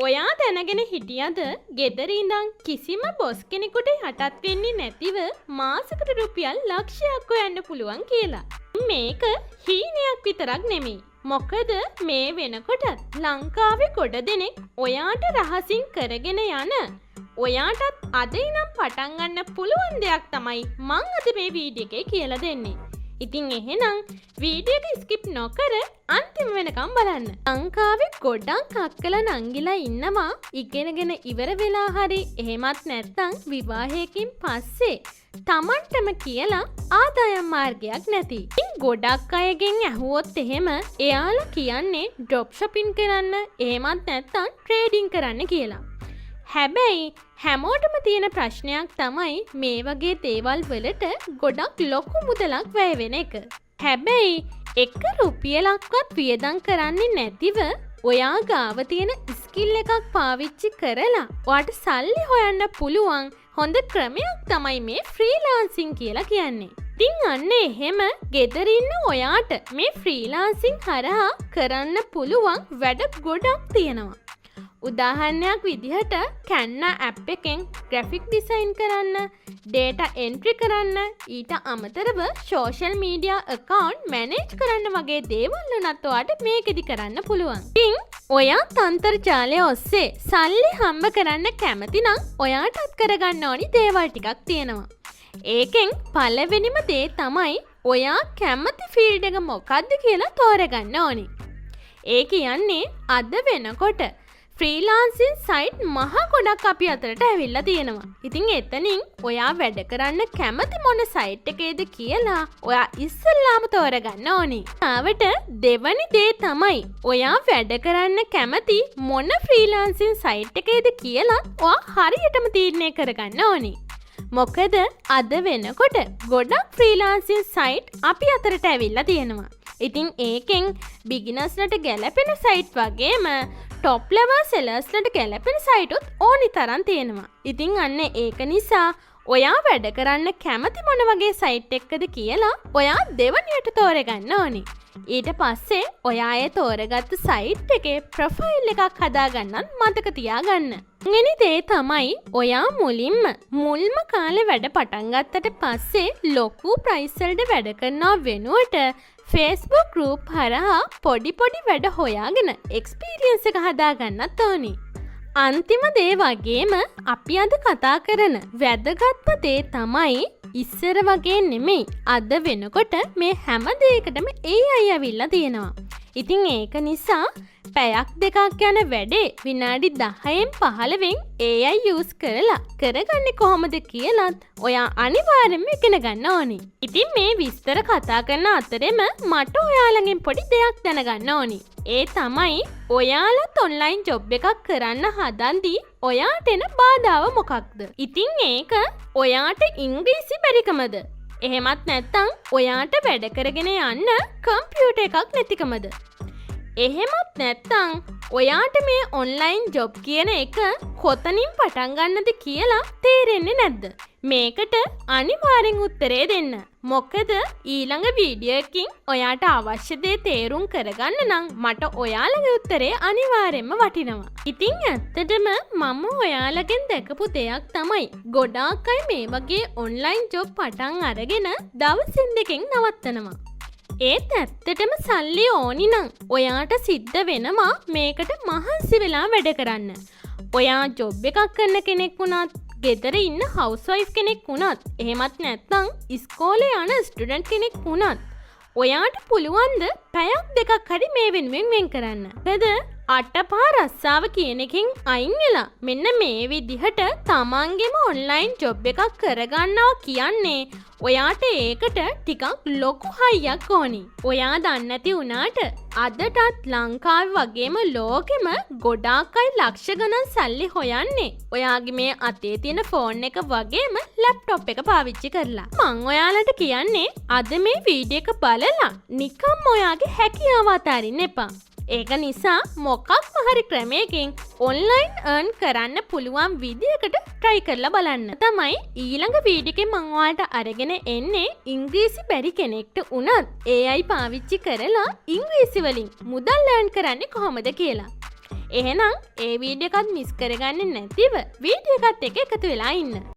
ඔයා දැනගෙන හිටියද ගෙදර ඉඳන් කිසිම බොස් කෙනෙකුට යටත් වෙන්නේ නැතිව මාසෙකට රුපියල් ලක්ෂයක් හොයන්න පුළුවන් කියලා. මේක හීනයක් විතරක් නෙමෙයි. මොකද මේ වෙනකොට ලංකාවේ ගොඩ දෙනෙක් ඔයාට රහසින් කරගෙන යන ඔයාටත් අද ඉනම් පටන් ගන්න පුළුවන් දෙයක් තමයි මං අද මේ වීඩියෝ එකේ කියලා දෙන්නේ. ඉතින් එහෙනම් වීඩියෝ එක ස්කිප් නොකර අන්තිම වෙනකම් බලන්න. ලංකාවේ ගොඩක් අක්කලා නංගිලා ඉන්නවා ඉගෙනගෙන ඉවර වෙලා හරි එහෙමත් නැත්නම් විවාහයකින් පස්සේ තමන්ටම කියලා ආදායම් මාර්ගයක් නැති. ඉතින් ගොඩක් අයගෙන් ඇහුවොත් එහෙම එයාලා කියන්නේ ඩ්‍රොප් shopping කරන්න එහෙමත් නැත්නම් ට්‍රේඩින් කරන්න කියලා. හැබැයි හැමෝටම තියෙන ප්‍රශ්නයක් තමයි මේ වගේ දේවල් වලට ගොඩක් ලොකු මුදලක් වැය වෙන එක. හැබැයි එක රුපියලක්වත් වියදම් කරන්නේ නැතිව ඔයා ගාව තියෙන ස්කිල් එකක් පාවිච්චි කරලා ඔයාට සල්ලි හොයන්න පුළුවන් හොඳ ක්‍රමයක් තමයි මේ ෆ්‍රීලාන්සින් කියලා කියන්නේ. ඉතින් අන්න එහෙම ගෙදර ඉන්න ඔයාට මේ ෆ්‍රීලාන්සින් හරහා කරන්න පුළුවන් වැඩ ගොඩක් තියෙනවා. උදාහරණයක් විදිහට Canva app එකෙන් graphic design කරන්න, data entry කරන්න, ඊට අමතරව social media account manage කරන්න වගේ දේවල් උනත් ඔයාට මේකෙදි කරන්න පුළුවන්. ඉතින් ඔයා අන්තර්ජාලය ඔස්සේ සල්ලි හම්බ කරන්න කැමති නම් ඔයාටත් කරගන්න ඕනි දේවල් ටිකක් තියෙනවා. ඒකෙන් පළවෙනිම දේ තමයි ඔයා කැමති ෆීල්ඩ් එක මොකක්ද කියලා තෝරගන්න ඕනි. ඒ කියන්නේ අද වෙනකොට ෆ්‍රීලාන්සින් සයිට් මහ ගොඩක් අපි අතරට ඇවිල්ලා තියෙනවා. ඉතින් එතනින් ඔයා වැඩ කරන්න කැමති මොන සයිට් එකේද කියලා ඔයා ඉස්සෙල්ලාම තෝරගන්න ඕනි. ආවට දෙවනි දේ තමයි ඔයා වැඩ කරන්න කැමති මොන ෆ්‍රීලාන්සින් සයිට් එකේද කියලා ඔයා හරියටම තීරණය කරගන්න ඕනි. මොකද අද වෙනකොට ගොඩක් ෆ්‍රීලාන්සින් සයිට් අපි අතරට ඇවිල්ලා තියෙනවා. ඉතින් ඒකෙන් බිගිනර්ස්ලට ගැලපෙන සයිට් වගේම ටොප් ලෙවල් සෙලර්ස්ලට ගැලපෙන සයිටුත් ඕනි තරම් තියෙනවා. ඉතින් අන්න ඒක නිසා ඔයා වැඩ කරන්න කැමති මොන වගේ සයිට් එකකද කියලා ඔයා දෙවනියට තෝරගන්න ඕනි. ඊට පස්සේ ඔයා ඒ තෝරගත්තු සයිට් එකේ ප්‍රොෆයිල් එකක් හදාගන්නත් මතක තියාගන්න. වෙනි දේ තමයි ඔයා මුල්ම කාලේ වැඩ පටන් ගත්තට පස්සේ ලොකු ප්‍රයිස් වලට වැඩ කරනවා වෙනුවට Facebook group හරහා පොඩි වැඩ හොයාගෙන එක්ස්පීරියන්ස් එක හදාගන්නත් ඕනි. අන්තිම දේ වගේම අපි අද කතා කරන වැදගත්ම දේ තමයි ඉස්සර වගේ නෙමෙයි අද වෙනකොට මේ හැම දෙයකටම AI ඇවිල්ලා තියෙනවා. ඉතින් ඒක නිසා පැයක් දෙකක් යන වැඩේ විනාඩි 10න් 15න් AI use කරලා කරගන්නේ කොහොමද කියලාත් ඔයා අනිවාර්යෙන්ම ඉගෙන ගන්න ඕනි. ඉතින් මේ විස්තර කතා කරන අතරෙම මට ඔයාලගෙන් පොඩි දෙයක් දැනගන්න ඕනි. ඒ තමයි ඔයාලත් ඔන්ලයින් ජොබ් එකක් කරන්න හදන්දී ඔයාට එන බාධාව මොකක්ද? ඉතින් ඒක ඔයාට ඉංග්‍රීසි බැරිකමද? එහෙමත් නැත්නම් ඔයාට වැඩ කරගෙන යන්න කම්පියුටර් එකක් නැතිකමද? එහෙමත් නැත්නම් ඔයාට මේ ඔන්ලයින් ජොබ් කියන එක කොතනින් පටන් ගන්නද කියලා තේරෙන්නේ නැද්ද? මේකට අනිවාර්යෙන් උත්තරේ දෙන්න. මොකද ඊළඟ වීඩියෝ එකකින් ඔයාට අවශ්‍ය දේ තේරුම් කරගන්න නම් මට ඔයාලගේ උත්තරේ අනිවාර්යෙන්ම වටිනවා. ඉතින් ඇත්තටම මම ඔයාලගෙන් දැකපු දෙයක් තමයි ගොඩාක් අය මේ වගේ ඔන්ලයින් ජොබ් පටන් අරගෙන දවසින් දෙකෙන් නවත්තනවා. ඒත් ඇත්තටම සල්ලි ඕනි නම් ඔයාට සිද්ධ වෙනවා මේකට මහන්සි වෙලා වැඩ කරන්න. ඔයා ජොබ් එකක් කරන කෙනෙක් වුණත්, ගෙදර ඉන්න හවුස්වයිෆ් කෙනෙක් වුණත්, එහෙමත් නැත්නම් ඉස්කෝලේ යන ස්ටුඩන්ට් කෙනෙක් වුණත් ඔයාට පුළුවන්ද පැයක් දෙකක් හරි මේ වෙනුවෙන් වෙන් කරන්න. මොකද අටපහ රස්සාව කියන එකෙන් අයින් වෙලා මෙන්න මේ විදිහට තමන්ගේම ඔන්ලයින් ජොබ් එකක් කරගන්නවා කියන්නේ ඔයාට ඒකට ටිකක් ලොකු හයියක් ඕනි. ඔයා දන්නේ නැති වුණාට අදටත් ලංකාවේ වගේම ලෝකෙම ගොඩාක් අය ලක්ෂ ගණන් සල්ලි හොයන්නේ ඔයාගේ මේ අතේ තියෙන ෆෝන් එක වගේම ලැප්ටොප් එක පාවිච්චි කරලා. මං ඔයාලට කියන්නේ අද මේ වීඩියෝ එක බලලා නිකම්ම ඔයාගේ හැකියාව අතාරින්න එපා. ඒක නිසා මොකක්ම හරි ක්‍රමයකින් ඔන්ලයින් earn කරන්න පුළුවන් විදියකට try කරලා බලන්න. තමයි ඊළඟ වීඩියෝ එකේ මම ඔයාලට අරගෙන එන්නේ ඉංග්‍රීසි බැරි කෙනෙක්ට උනත් AI පාවිච්චි කරලා ඉංග්‍රීසි වලින් මුදල් earn කරන්නේ කොහොමද කියලා. එහෙනම් ඒ වීඩියෝ එකත් මිස් කරගන්න නැතිව වීඩියෝ එකත් එක එකතු වෙලා ඉන්න.